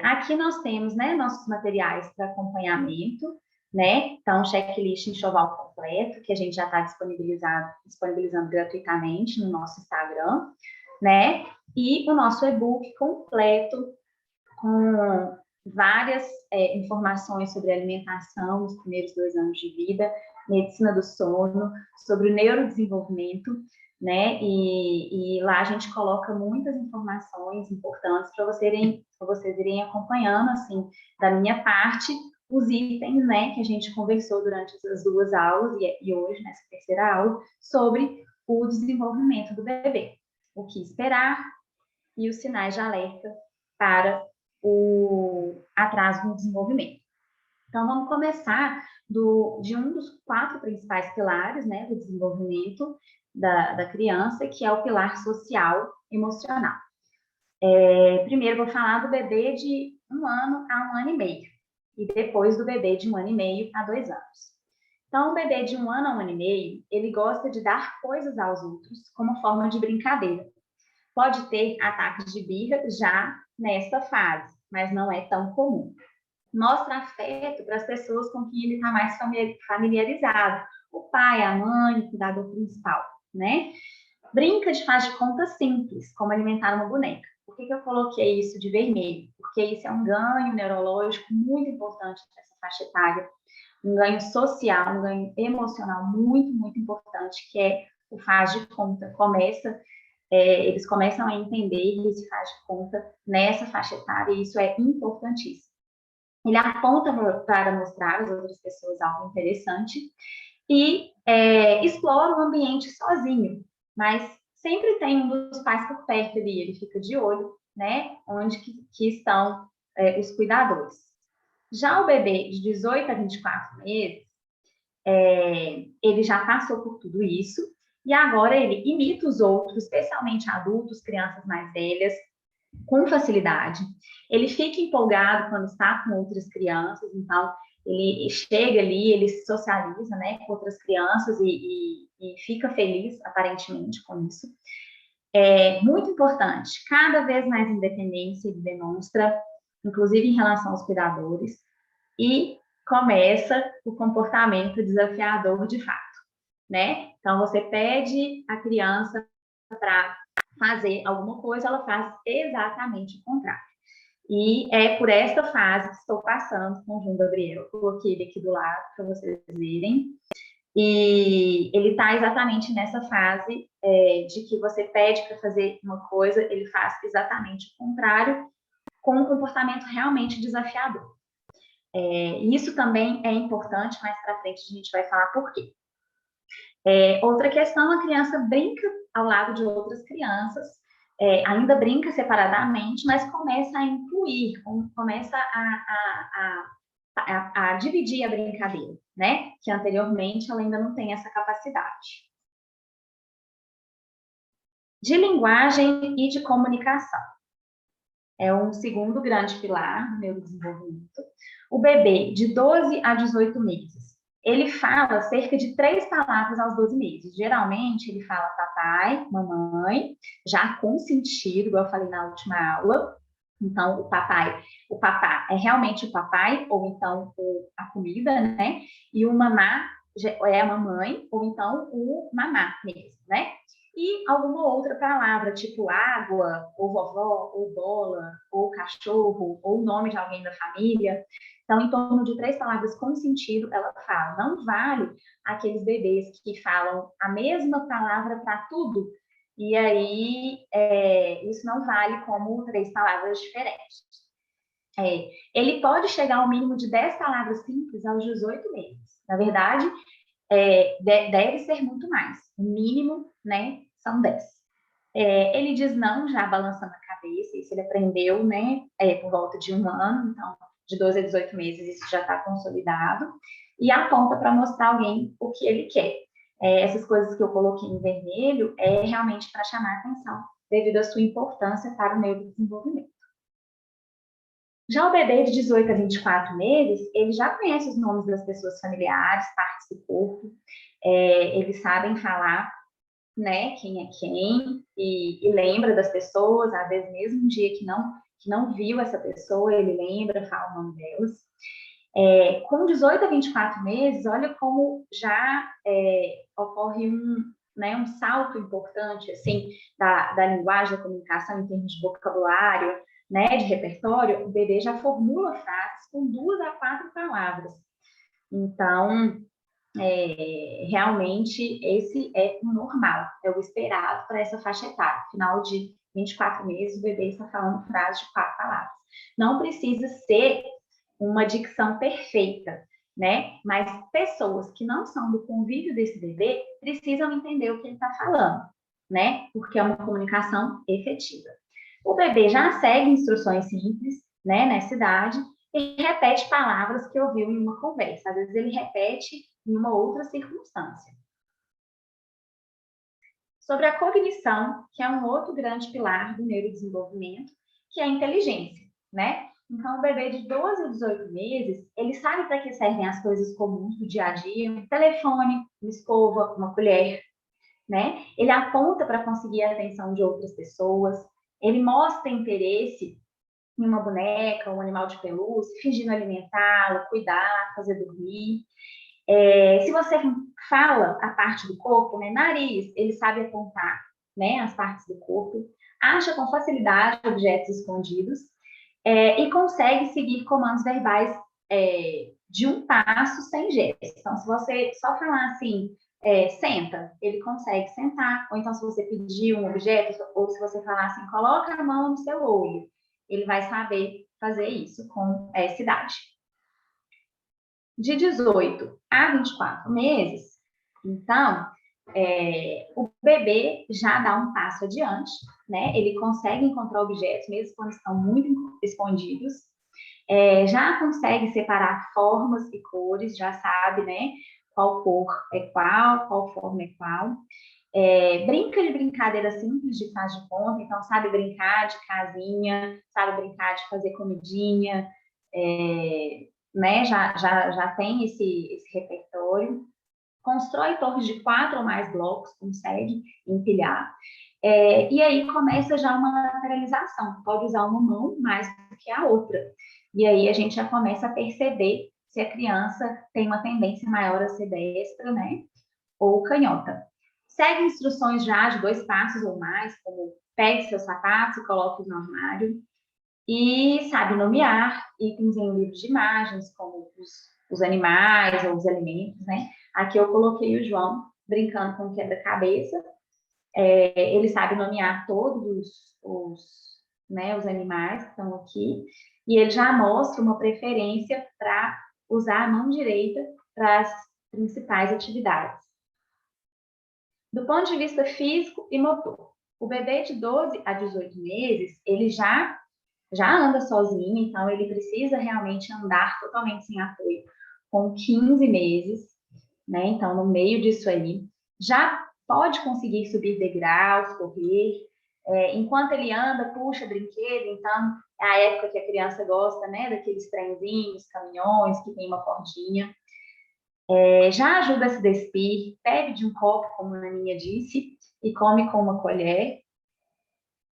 Aqui nós temos, né, nossos materiais para acompanhamento, né? Então, checklist enxoval completo, que a gente já está disponibilizando gratuitamente no nosso Instagram, né? E o nosso e-book completo, com várias informações sobre alimentação nos primeiros 2 anos de vida, medicina do sono, sobre o neurodesenvolvimento, né? E lá a gente coloca muitas informações importantes para vocês irem acompanhando, assim, da minha parte, os itens, né, que a gente conversou durante essas 2 aulas e hoje, nessa terceira aula, sobre o desenvolvimento do bebê, o que esperar e os sinais de alerta para o atraso no desenvolvimento. Então, vamos começar de um dos 4 principais pilares, né, do desenvolvimento da criança, que é o pilar social emocional. Primeiro, vou falar do bebê de 1 ano a 1 ano e meio, e depois do bebê de 1 ano e meio a 2 anos. Então, o bebê de 1 ano a 1 ano e meio, ele gosta de dar coisas aos outros como forma de brincadeira. Pode ter ataques de birra já nessa fase, mas não é tão comum. Mostra afeto para as pessoas com quem ele está mais familiarizado. O pai, a mãe, o cuidador principal, né? Brinca de faz de conta simples, como alimentar uma boneca. Por que eu coloquei isso de vermelho? Porque isso é um ganho neurológico muito importante nessa faixa etária, um ganho social, um ganho emocional muito, muito importante, que é o faz de conta. Eles começam a entender esse faz de conta nessa faixa etária, e isso é importantíssimo. Ele aponta para mostrar às outras pessoas algo interessante e explora o ambiente sozinho, mas sempre tem um dos pais por perto ali, ele fica de olho, né, onde que estão os cuidadores. Já o bebê de 18 a 24 meses, ele já passou por tudo isso, e agora ele imita os outros, especialmente adultos, crianças mais velhas, com facilidade. Ele fica empolgado quando está com outras crianças, então ele chega ali, ele se socializa, né, com outras crianças e fica feliz, aparentemente, com isso. Muito importante, cada vez mais independência ele demonstra, inclusive em relação aos cuidadores, e começa o comportamento desafiador de fato, né? Então, você pede a criança para fazer alguma coisa, ela faz exatamente o contrário. E é por esta fase que estou passando com o João Gabriel. Coloquei ele aqui do lado para vocês verem. E ele está exatamente nessa fase de que você pede para fazer uma coisa, ele faz exatamente o contrário, com um comportamento realmente desafiador. Isso também é importante, mais para frente a gente vai falar por quê. Outra questão, a criança brinca ao lado de outras crianças, ainda brinca separadamente, mas começa a incluir, começa a dividir a brincadeira, né? Que anteriormente ela ainda não tem essa capacidade. De linguagem e de comunicação. É um segundo grande pilar do neurodesenvolvimento. O bebê de 12 a 18 meses, ele fala cerca de 3 palavras aos 12 meses. Geralmente, ele fala papai, mamãe, já com sentido, igual eu falei na última aula. Então, o papá é realmente o papai, ou então a comida, né? E o mamá é a mamãe, ou então o mamá mesmo, né? E alguma outra palavra, tipo água, ou vovó, ou bola, ou cachorro, ou o nome de alguém da família. Então, em torno de 3 palavras com sentido, ela fala. Não vale aqueles bebês que falam a mesma palavra para tudo, e aí isso não vale como 3 palavras diferentes. Ele pode chegar ao mínimo de 10 palavras simples aos 18 meses. Na verdade, deve ser muito mais. O mínimo, né, são 10. Ele diz não, já balançando a cabeça, isso ele aprendeu, né, por volta de 1 ano, então, de 12 a 18 meses, isso já está consolidado, e aponta para mostrar alguém o que ele quer. Essas coisas que eu coloquei em vermelho é realmente para chamar a atenção, devido à sua importância para o neurodesenvolvimento. Já o bebê de 18 a 24 meses, ele já conhece os nomes das pessoas familiares, partes do corpo, eles sabem falar, né, quem é quem, e lembra das pessoas, às vezes mesmo um dia que não viu essa pessoa, ele lembra, fala o nome delas. Com 18 a 24 meses, olha como já ocorre um salto importante, assim, da linguagem, da comunicação em termos de vocabulário, né, de repertório. O bebê já formula frases com 2 a 4 palavras. Então, realmente, esse é o normal, é o esperado para essa faixa etária. Final de 24 meses, o bebê está falando frases de 4 palavras. Não precisa ser uma dicção perfeita, né? Mas pessoas que não são do convívio desse bebê precisam entender o que ele está falando, né? Porque é uma comunicação efetiva. O bebê já segue instruções simples, né, nessa idade, e repete palavras que ouviu em uma conversa. Às vezes ele repete em uma outra circunstância. Sobre a cognição, que é um outro grande pilar do neurodesenvolvimento, que é a inteligência, né? Então, o bebê de 12 a 18 meses, ele sabe para que servem as coisas comuns do dia a dia, um telefone, uma escova, uma colher, né? Ele aponta para conseguir a atenção de outras pessoas, ele mostra interesse em uma boneca, um animal de pelúcia, fingindo alimentá-lo, cuidar, fazer dormir. Se você fala a parte do corpo, né, nariz, ele sabe apontar, né, as partes do corpo, acha com facilidade objetos escondidos e consegue seguir comandos verbais de um passo sem gesto. Então, se você só falar assim, senta, ele consegue sentar. Ou então, se você pedir um objeto, ou se você falar assim, coloca a mão no seu olho, ele vai saber fazer isso com essa idade. De 18 a 24 meses, então, o bebê já dá um passo adiante, né? Ele consegue encontrar objetos, mesmo quando estão muito escondidos, já consegue separar formas e cores, já sabe, né? Qual cor é qual forma é qual. Brinca de brincadeira simples de faz de conta, então sabe brincar de casinha, sabe brincar de fazer comidinha, né? Já tem esse repertório. Constrói torres de 4 ou mais blocos, consegue empilhar. E aí começa já uma lateralização, pode usar uma mão mais do que a outra. E aí a gente já começa a perceber se a criança tem uma tendência maior a ser destra, né? Ou canhota. Segue instruções já de 2 passos ou mais, como pegue seus sapatos e coloque-os no armário. E sabe nomear itens em livros de imagens, como os animais ou os alimentos, né? Aqui eu coloquei o João brincando com quebra-cabeça. Ele sabe nomear todos os animais que estão aqui. E ele já mostra uma preferência para usar a mão direita para as principais atividades. Do ponto de vista físico e motor, o bebê de 12 a 18 meses, ele já anda sozinho, então ele precisa realmente andar totalmente sem apoio com 15 meses, né? Então, no meio disso aí, já pode conseguir subir degraus, correr. Enquanto ele anda, puxa brinquedo, então é a época que a criança gosta, né? Daqueles trenzinhos, caminhões que tem uma cordinha. Já ajuda a se despir, bebe de um copo, como a Aninha disse, e come com uma colher.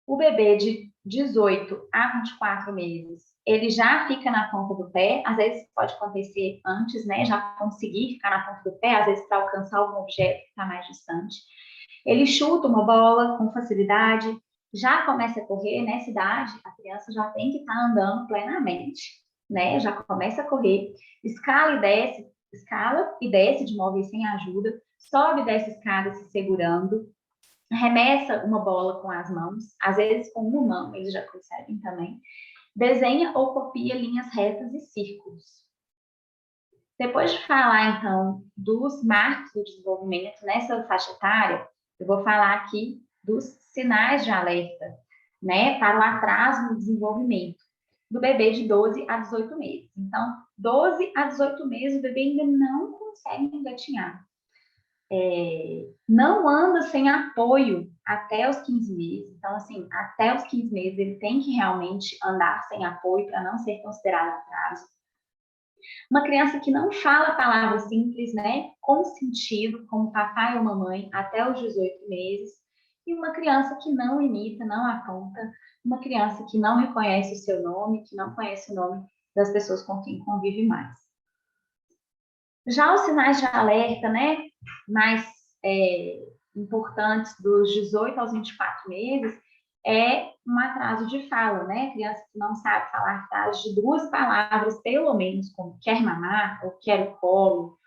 O bebê de 18 a 24 meses, ele já fica na ponta do pé, às vezes pode acontecer antes, né? Já conseguir ficar na ponta do pé, às vezes para alcançar algum objeto que está mais distante. Ele chuta uma bola com facilidade, já começa a correr nessa idade, a criança já tem que estar andando plenamente, né? Já começa a correr, escala e desce de móveis sem ajuda, sobe e desce escada se segurando, arremessa uma bola com as mãos, às vezes com uma mão, eles já conseguem também, desenha ou copia linhas retas e círculos. Depois de falar, então, dos marcos do desenvolvimento nessa faixa etária, eu vou falar aqui dos sinais de alerta, né, para o atraso no desenvolvimento do bebê de 12 a 18 meses. Então, 12 a 18 meses, o bebê ainda não consegue engatinhar. Não anda sem apoio até os 15 meses. Então, assim, até os 15 meses ele tem que realmente andar sem apoio para não ser considerado atraso. Uma criança que não fala palavras simples, né, com sentido, como papai ou mamãe, até os 18 meses. E uma criança que não imita, não aponta. Uma criança que não reconhece o seu nome, que não conhece o nome das pessoas com quem convive mais. Já os sinais de alerta, né, mais importantes dos 18 aos 24 meses, é um atraso de fala, né? Criança que não sabe falar frases de 2 palavras, pelo menos, como quer mamar ou quer o colo,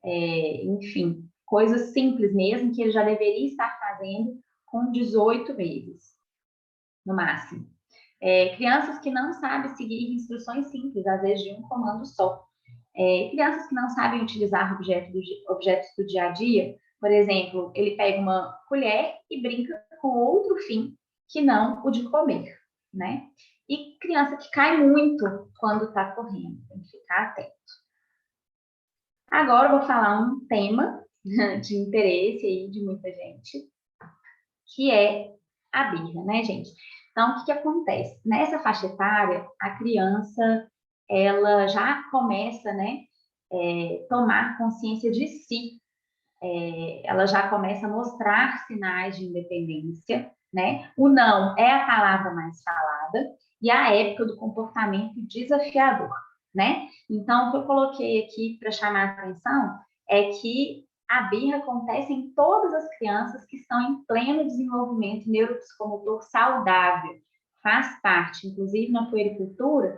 enfim, coisas simples mesmo, que ele já deveria estar fazendo com 18 meses, no máximo. Crianças que não sabem seguir instruções simples, às vezes de um comando só. Crianças que não sabem utilizar objetos do dia a dia, por exemplo, ele pega uma colher e brinca com outro fim que não o de comer, né? E criança que cai muito quando está correndo, tem que ficar atento. Agora eu vou falar um tema de interesse aí de muita gente, que é a birra, né, gente? Então, o que acontece? Nessa faixa etária, a criança, ela já começa, né, tomar consciência de si. Ela já começa a mostrar sinais de independência, né? O não é a palavra mais falada e a época do comportamento desafiador, né? Então, o que eu coloquei aqui para chamar a atenção é que a birra acontece em todas as crianças que estão em pleno desenvolvimento neuropsicomotor saudável. Faz parte, inclusive na puericultura,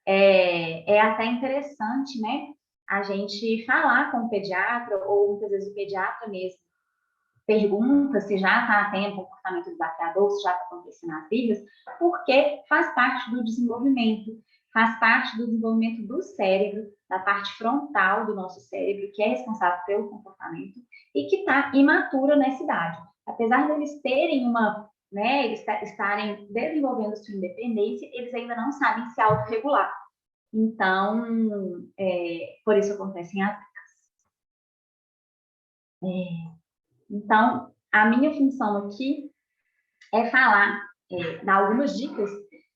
é até interessante, né? A gente falar com o pediatra, ou muitas vezes o pediatra mesmo pergunta se já está tendo comportamento desafiador, se já está acontecendo as birras, porque faz parte do desenvolvimento, faz parte do desenvolvimento do cérebro, da parte frontal do nosso cérebro, que é responsável pelo comportamento, e que está imatura nessa idade. Apesar de eles terem eles estarem desenvolvendo sua independência, eles ainda não sabem se autorregular. Então, por isso acontecem as birras. Então, a minha função aqui é falar, dar algumas dicas,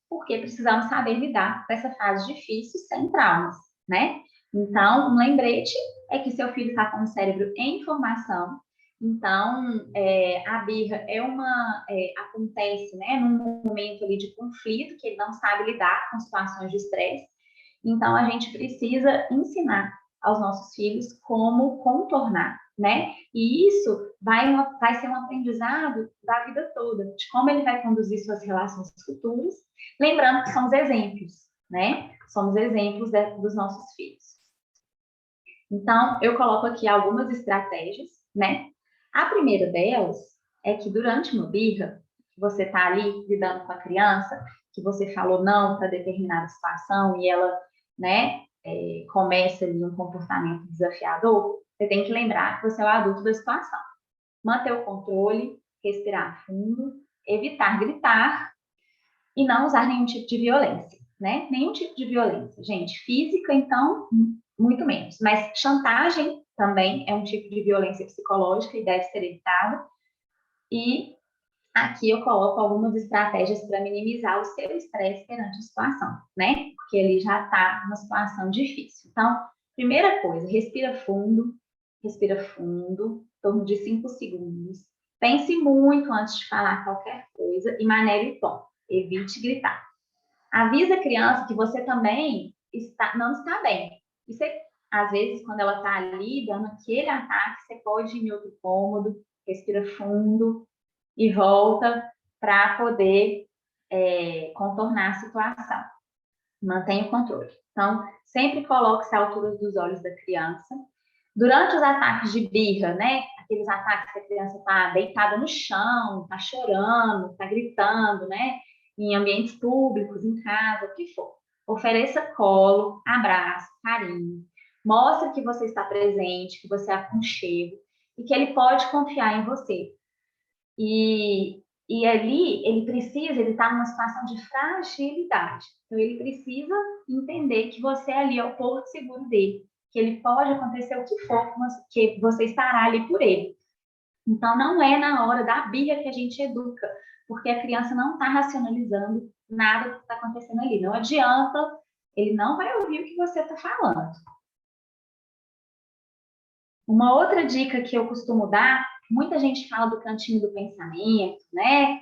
porque precisamos saber lidar com essa fase difícil sem traumas, né? Então, um lembrete é que seu filho está com o cérebro em formação. Então, a birra acontece, né, num momento ali de conflito, que ele não sabe lidar com situações de estresse. Então, a gente precisa ensinar aos nossos filhos como contornar, né? E isso vai ser um aprendizado da vida toda, de como ele vai conduzir suas relações futuras, lembrando que somos exemplos, né? Somos exemplos dos nossos filhos. Então, eu coloco aqui algumas estratégias, né? A primeira delas é que durante uma birra, você está ali lidando com a criança, que você falou não para determinada situação e ela, né, começa ali um comportamento desafiador, você tem que lembrar que você é o adulto da situação. manter o controle, respirar fundo, evitar gritar e não usar nenhum tipo de violência, né? Nenhum tipo de violência, gente. Física, então, muito menos. Mas chantagem também é um tipo de violência psicológica e deve ser evitada. E aqui eu coloco algumas estratégias para minimizar o seu estresse perante a situação, né? Porque ele já está numa situação difícil. Então, primeira coisa, respira fundo, em torno de 5 segundos. Pense muito antes de falar qualquer coisa e maneire o tom. Evite gritar. Avisa a criança que você também não está bem. E você, às vezes, quando ela está ali dando aquele ataque, você pode ir em outro cômodo, respira fundo e volta para poder contornar a situação. Mantenha o controle. Então, sempre coloque-se à altura dos olhos da criança. Durante os ataques de birra, né? Aqueles ataques que a criança está deitada no chão, está chorando, está gritando, né? Em ambientes públicos, em casa, o que for. Ofereça colo, abraço, carinho. Mostre que você está presente, que você é aconchego e que ele pode confiar em você. E ali ele está numa situação de fragilidade. Então, ele precisa entender que você ali é o porto seguro dele, que ele pode acontecer o que for, que você estará ali por ele. Então, não é na hora da birra que a gente educa, porque a criança não está racionalizando nada do que está acontecendo ali. Não adianta, ele não vai ouvir o que você está falando. Uma outra dica que eu costumo dar, muita gente fala do cantinho do pensamento, né?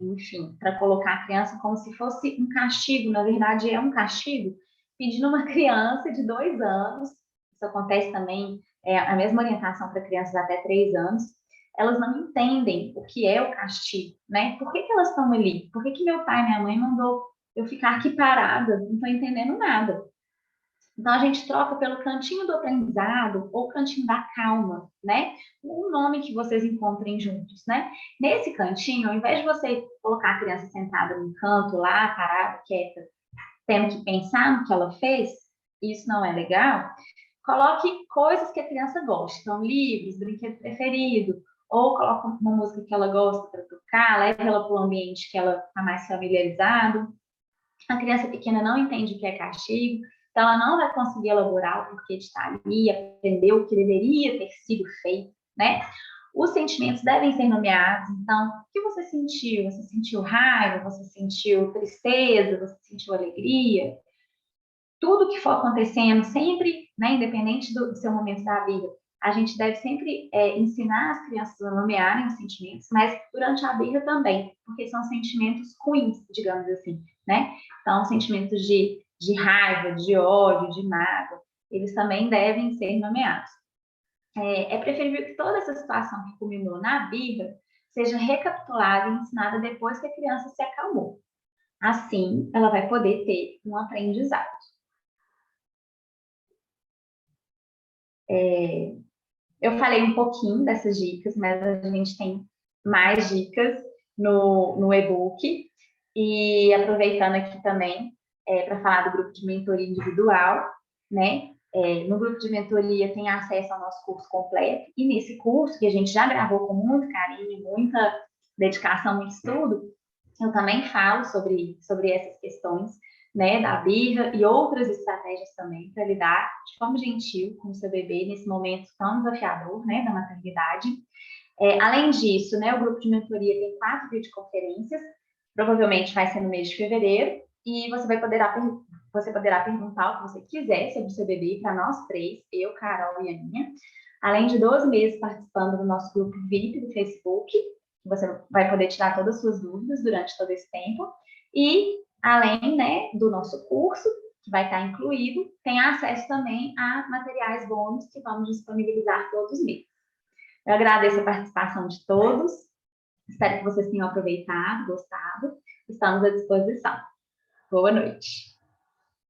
Enfim, para colocar a criança como se fosse um castigo, na verdade é um castigo, pedindo uma criança de 2 anos, isso acontece também, a mesma orientação para crianças até 3 anos, elas não entendem o que é o castigo, né? Por que elas estão ali? Por que meu pai e minha mãe mandou eu ficar aqui parada? Não estou entendendo nada. Então, a gente troca pelo cantinho do aprendizado ou cantinho da calma, né? O nome que vocês encontrem juntos, né? Nesse cantinho, ao invés de você colocar a criança sentada num canto lá, parada, quieta, tendo que pensar no que ela fez, isso não é legal, coloque coisas que a criança gosta. Então, livros, brinquedo preferido, ou coloque uma música que ela gosta para tocar, leve ela para um ambiente que ela está mais familiarizado. A criança pequena não entende o que é castigo, então ela não vai conseguir elaborar o porquê de estar ali, aprender o que deveria ter sido feito, né? Os sentimentos devem ser nomeados, então, o que você sentiu? Você sentiu raiva? Você sentiu tristeza? Você sentiu alegria? Tudo que for acontecendo, sempre, né, independente do seu momento da vida, a gente deve sempre ensinar as crianças a nomearem os sentimentos, mas durante a birra também, porque são sentimentos ruins, digamos assim, né? Então, sentimentos de raiva, de ódio, de mágoa, eles também devem ser nomeados. É preferível que toda essa situação que culminou na birra seja recapitulada e ensinada depois que a criança se acalmou. Assim, ela vai poder ter um aprendizado. Eu falei um pouquinho dessas dicas, mas a gente tem mais dicas no e-book. E aproveitando aqui também para falar do grupo de mentoria individual, né? No grupo de mentoria tem acesso ao nosso curso completo. E nesse curso, que a gente já gravou com muito carinho, muita dedicação, muito estudo, eu também falo sobre essas questões, né, da birra e outras estratégias também para lidar de forma gentil com o seu bebê nesse momento tão desafiador, né, da maternidade. Além disso, né, o grupo de mentoria tem 4 videoconferências, provavelmente vai ser no mês de fevereiro, e você poderá perguntar o que você quiser sobre o seu bebê para nós 3, eu, Carol e a Aninha, além de 12 meses participando do nosso grupo VIP do Facebook, você vai poder tirar todas as suas dúvidas durante todo esse tempo, e além, né, do nosso curso, que vai estar incluído, tem acesso também a materiais bônus que vamos disponibilizar todos os meses. Eu agradeço a participação de todos, espero que vocês tenham aproveitado, gostado, estamos à disposição. Boa noite.